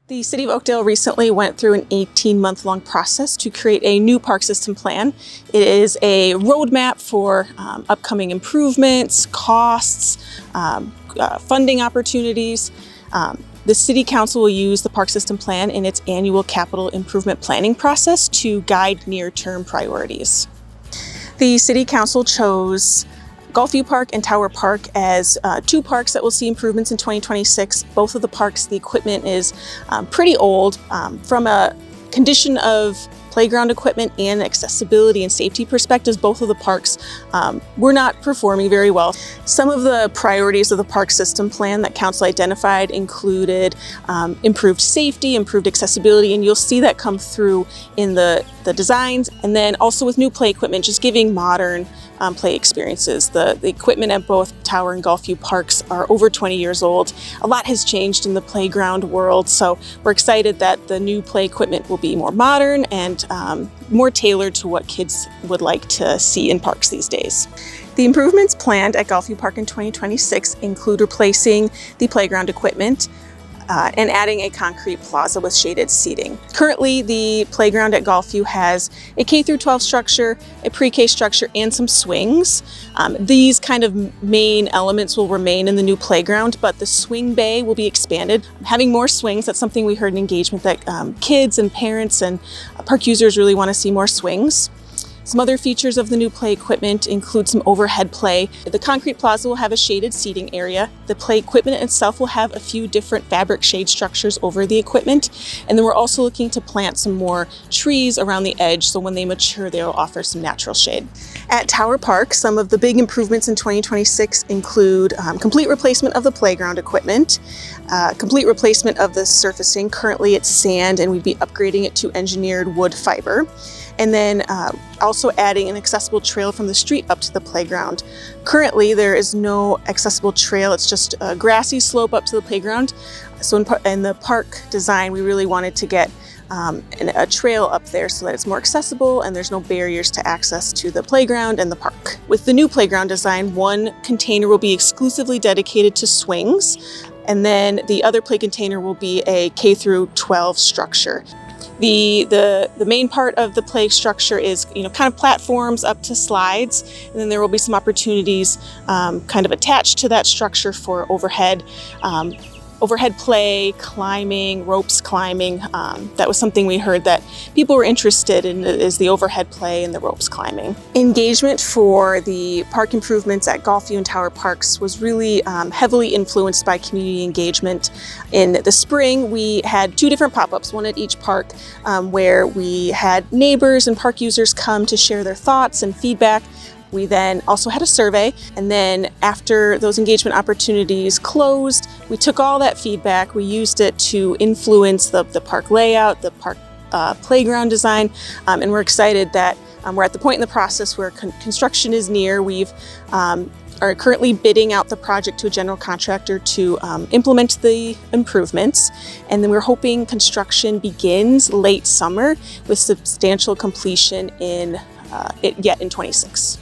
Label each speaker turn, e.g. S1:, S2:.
S1: The City of Oakdale recently went through an 18-month-long process to create a new park system plan. It is a roadmap for upcoming improvements, costs, funding opportunities. The City Council will use the park system plan in its annual capital improvement planning process to guide near-term priorities. The City Council chose Gulfview Park and Tower Park as two parks that will see improvements in 2026. Both of the parks, the equipment is pretty old. From a condition of playground equipment and accessibility and safety perspectives, both of the parks were not performing very well. Some of the priorities of the park system plan that Council identified included improved safety, improved accessibility, and you'll see that come through in the designs, and then also with new play equipment, just giving modern play experiences. The equipment at both Tower and Gulfview parks are over 20 years old. A lot has changed in the playground world, so we're excited that the new play equipment will be more modern and more tailored to what kids would like to see in parks these days. The improvements planned at Gulfview Park in 2026 include replacing the playground equipment and adding a concrete plaza with shaded seating. Currently, the playground at Gulfview has a K-12 structure, a pre-K structure, and some swings. These kind of main elements will remain in the new playground, but the swing bay will be expanded. Having more swings, that's something we heard in engagement that kids and parents and park users really want to see more swings. Some other features of the new play equipment include some overhead play. The concrete plaza will have a shaded seating area. The play equipment itself will have a few different fabric shade structures over the equipment. And then we're also looking to plant some more trees around the edge, so when they mature, they'll offer some natural shade. At Tower Park, some of the big improvements in 2026 include complete replacement of the playground equipment, complete replacement of the surfacing. Currently it's sand, and we'd be upgrading it to engineered wood fiber. And then also adding an accessible trail from the street up to the playground. Currently, there is no accessible trail. It's just a grassy slope up to the playground. So in the park design, we really wanted to get a trail up there so that it's more accessible and there's no barriers to access to the playground and the park. With the new playground design, one container will be exclusively dedicated to swings, and then the other play container will be a K-12 structure. The main part of the play structure is, kind of platforms up to slides, and then there will be some opportunities kind of attached to that structure for overhead play, climbing, ropes climbing. That was something we heard that people were interested in, is the overhead play and the ropes climbing. Engagement for the park improvements at Gulfview and Tower Parks was really heavily influenced by community engagement. In the spring, we had two different pop-ups, one at each park, where we had neighbors and park users come to share their thoughts and feedback. We then also had a survey, and then after those engagement opportunities closed, we took all that feedback, we used it to influence the park layout, the park playground design, and we're excited that we're at the point in the process where construction is near. We've are currently bidding out the project to a general contractor to implement the improvements, and then we're hoping construction begins late summer with substantial completion in 26.